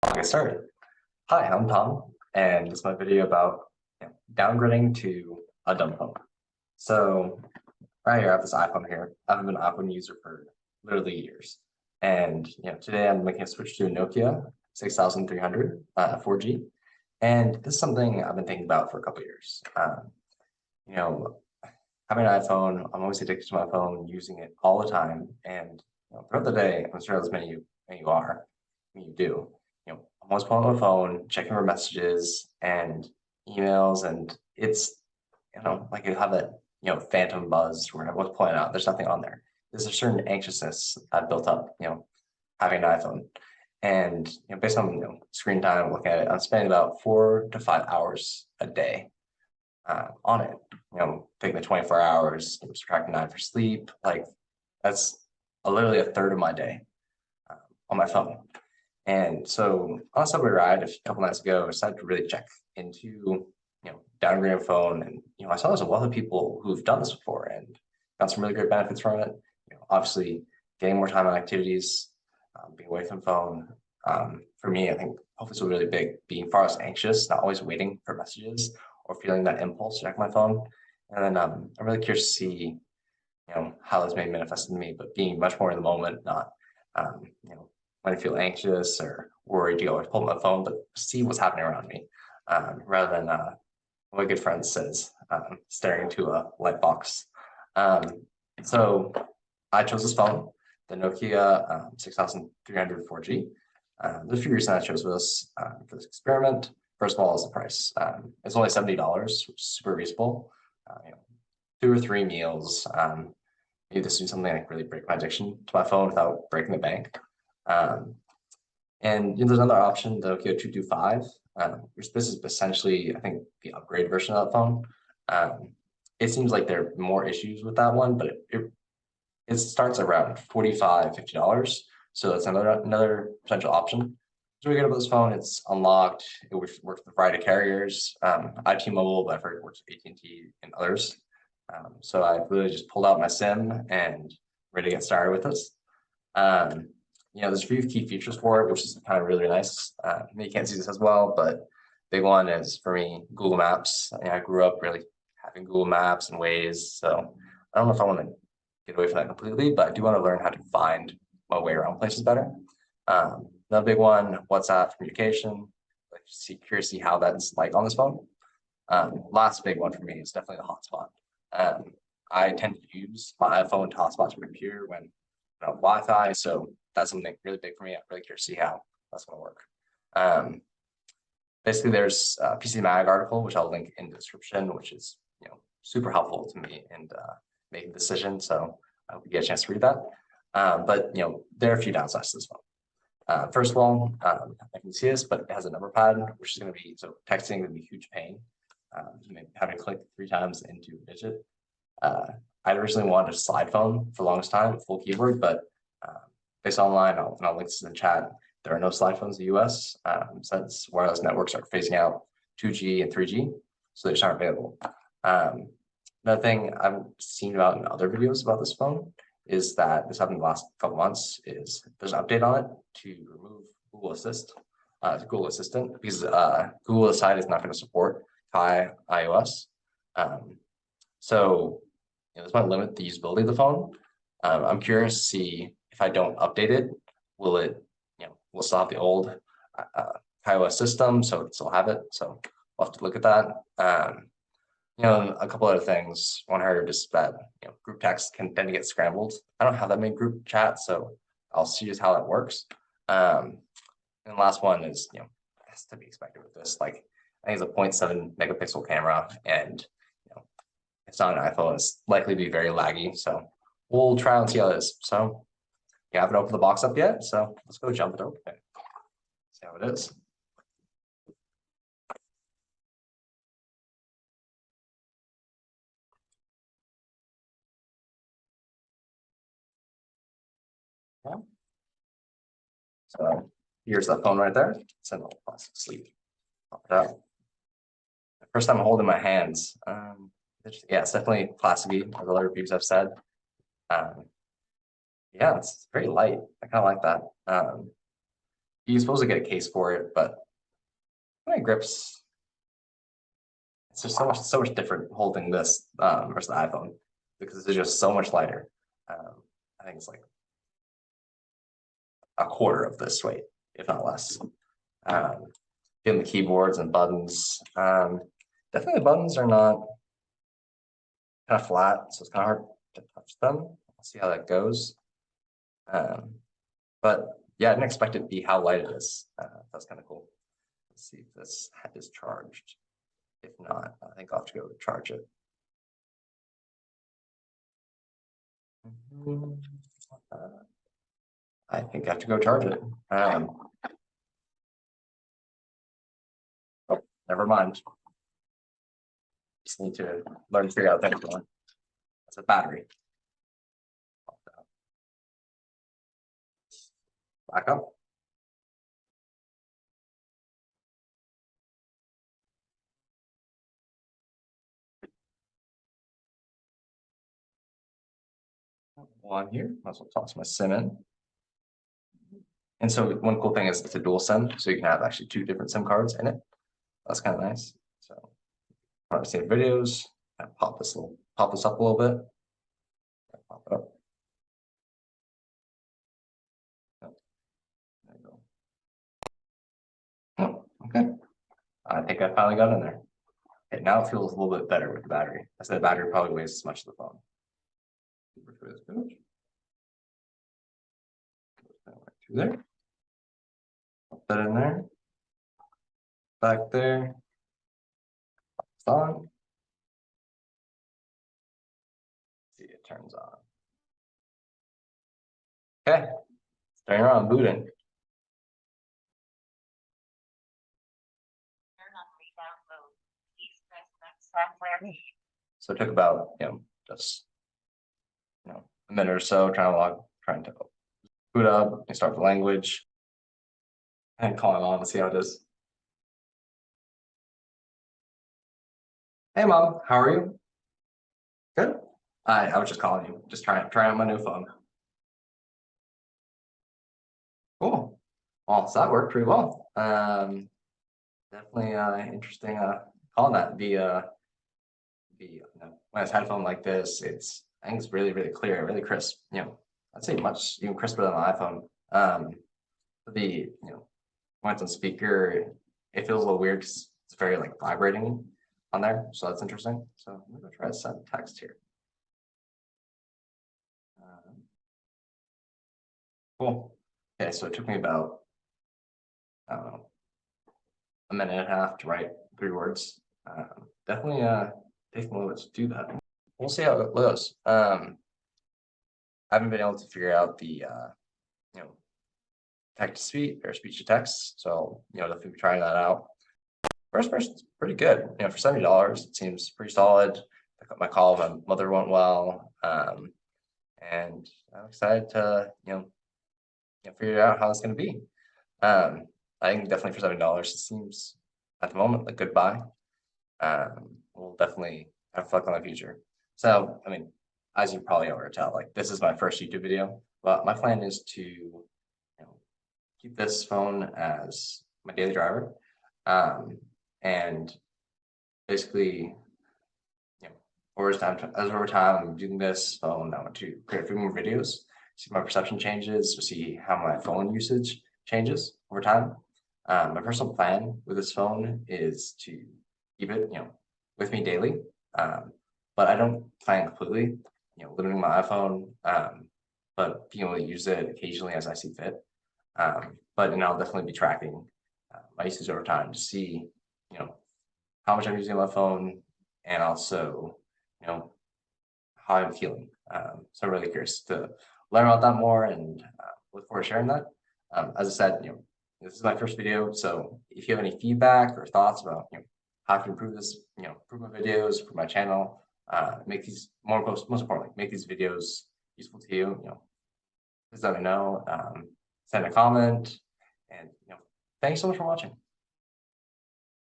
I'll get started. Hi, I'm Tom, and this is my video about downgrading to a dumb phone. So right here, I have this iPhone here. I've been an iPhone user for literally years, and today I'm making a switch to a Nokia 6300 4G, and this is something I've been thinking about for a couple of years. You know, having an iPhone, I'm always addicted to my phone, using it all the time, and throughout the day, I'm sure as many you are, you do. I'm always pulling out my phone, checking for messages and emails, and it's like you have that phantom buzz where everyone's pointing out there's nothing on there. There's a certain anxiousness I've built up, having an iPhone, and based on screen time, looking at it, I'm spending about 4 to 5 hours a day on it. Taking the 24 hours, subtracting 9 for sleep, like that's literally a third of my day on my phone. And so on a subway ride a couple nights ago, I decided to really check into downgrading a phone, and I saw there's a lot of people who've done this before and got some really great benefits from it. Obviously, getting more time on activities, being away from phone. For me, I think hopefully it's really big. Being far less anxious, not always waiting for messages or feeling that impulse to check my phone. And then I'm really curious to see how this may manifest in me, but being much more in the moment, not when I feel anxious or worried, always pull my phone, but see what's happening around me, rather than what a good friend says, staring into a light box. So I chose this phone, the Nokia 6300 4G. There's a few reasons I chose this for this experiment. First of all, is the price. It's only $70, which is super reasonable. 2 or 3 meals. Maybe this is something like really break my addiction to my phone without breaking the bank. And there's another option, the Nokia 225, which this is essentially, I think, the upgrade version of that phone. It seems like there are more issues with that one, but it starts around $45, $50. So that's another potential option. So we get about this phone, it's unlocked. It works with a variety of carriers. I T-Mobile, but I've heard it works with AT&T and others. So I really just pulled out my SIM and ready to get started with this. There's a few key features for it, which is kind of really nice. You can't see this as well, but big one is for me, Google Maps. I grew up really having Google Maps and Waze, so I don't know if I want to get away from that completely, but I do want to learn how to find my way around places better. Another big one, WhatsApp communication. Curious to see how that's like on this phone. Last big one for me is definitely the hotspot. I tend to use my iPhone to hotspot to my computer when Wi-Fi, so that's something really big for me. I'm really curious to see how that's going to work. Basically, there's a PC Mag article, which I'll link in the description, which is super helpful to me in making a decision. So I hope you get a chance to read that. But there are a few downsides to this phone. First of all, I can see this, but it has a number pad, which is going to be texting going to be a huge pain. Having to click 3 times into a digit. I originally wanted a slide phone for the longest time, full keyboard, but based online, I'll link this in the chat. There are no slide phones in the US since wireless networks are phasing out 2G and 3G, so they just aren't available. Another thing I've seen about in other videos about this phone is that this happened the last couple months is there's an update on it to remove Google Assistant, because Google decided it's not going to support iOS. So this might limit the usability of the phone. I'm curious to see if I don't update it, will we'll still have the old iOS system, so it'll still have it. So we'll have to look at that. A couple other things. One I heard is that group text can tend to get scrambled. I don't have that many group chats, so I'll see just how that works. And the last one is has to be expected with this. Like I think it's a 0.7 megapixel camera, and it's not an iPhone. It's likely to be very laggy. So we'll try and see how it is. So you haven't opened the box up yet, so let's go jump it open. See how it is. Yeah. So here's the phone right there. It's in the plastic sleeve. Pop it out. First time I'm holding my hands. Yeah, it's definitely plasticky, as a lot of reviews have said. Yeah, it's very light. I kind of like that. you're supposed to get a case for it, but my grips, it's just so much different holding this versus the iPhone because it's just so much lighter. I think it's like a quarter of this weight, if not less. Getting the keyboards and buttons. Definitely the buttons are not kind of flat, so it's kind of hard to touch them. We'll see how that goes. But yeah, I didn't expect it to be how light it is. That's kind of cool. Let's see if this is charged. If not, I think I'll have to go charge it. I think I have to go charge it. Oh, never mind. Just need to learn to figure out the next one. That's a battery. Back up. One here. Might as well toss my SIM in. And so one cool thing is it's a dual SIM, so you can have actually 2 different SIM cards in it. That's kind of nice. So want to save videos, pop this up a little bit. Pop it up. Oh, there you go. Oh, okay. I think I finally got in there. Okay, now it feels a little bit better with the battery. I said the battery probably weighs as much as the phone. There. Put that in there. Back there. It's on. See, it turns on. Okay. Turning around, booting. So it took about, just a minute or so trying to boot up and start the language and calling on to see how it is. Hey mom, how are you? Good. I was just calling you, just trying out my new phone. Cool. Well, so that worked pretty well. Definitely interesting calling that when it's headphone like this, I think it's really, really clear, really crisp. I'd say much even crisper than the iPhone. When it's on speaker, it feels a little weird because it's very like vibrating on there. So that's interesting. So I'm gonna try to send text here. Cool. Okay, so it took me about, I don't know, a minute and a half to write 3 words. Definitely taking a little bit to do that. We'll see how it goes. I haven't been able to figure out the text to speech or speech to text, so definitely trying that out. First person's pretty good. For $70, it seems pretty solid. My call with my mother went well, and I'm excited to figure out how it's going to be. I think definitely for $70, it seems at the moment like good buy. We'll definitely have to look on the future. So, I mean, as you probably already tell, like this is my first YouTube video, but my plan is to keep this phone as my daily driver, and basically, over time, I'm using this phone. I want to create a few more videos, see my perception changes, to see how my phone usage changes over time. My personal plan with this phone is to keep it, with me daily, but I don't plan completely, limiting my iPhone, but being able to use it occasionally as I see fit. But I'll definitely be tracking my usage over time to see, how much I'm using my phone, and also, how I'm feeling. So I'm really curious to learn about that more, and look forward to sharing that. As I said, this is my first video, so if you have any feedback or thoughts about, how I can improve this, improve my videos, improve my channel, make these most importantly, make these videos useful to you, please let me know. Send a comment, and thanks so much for watching.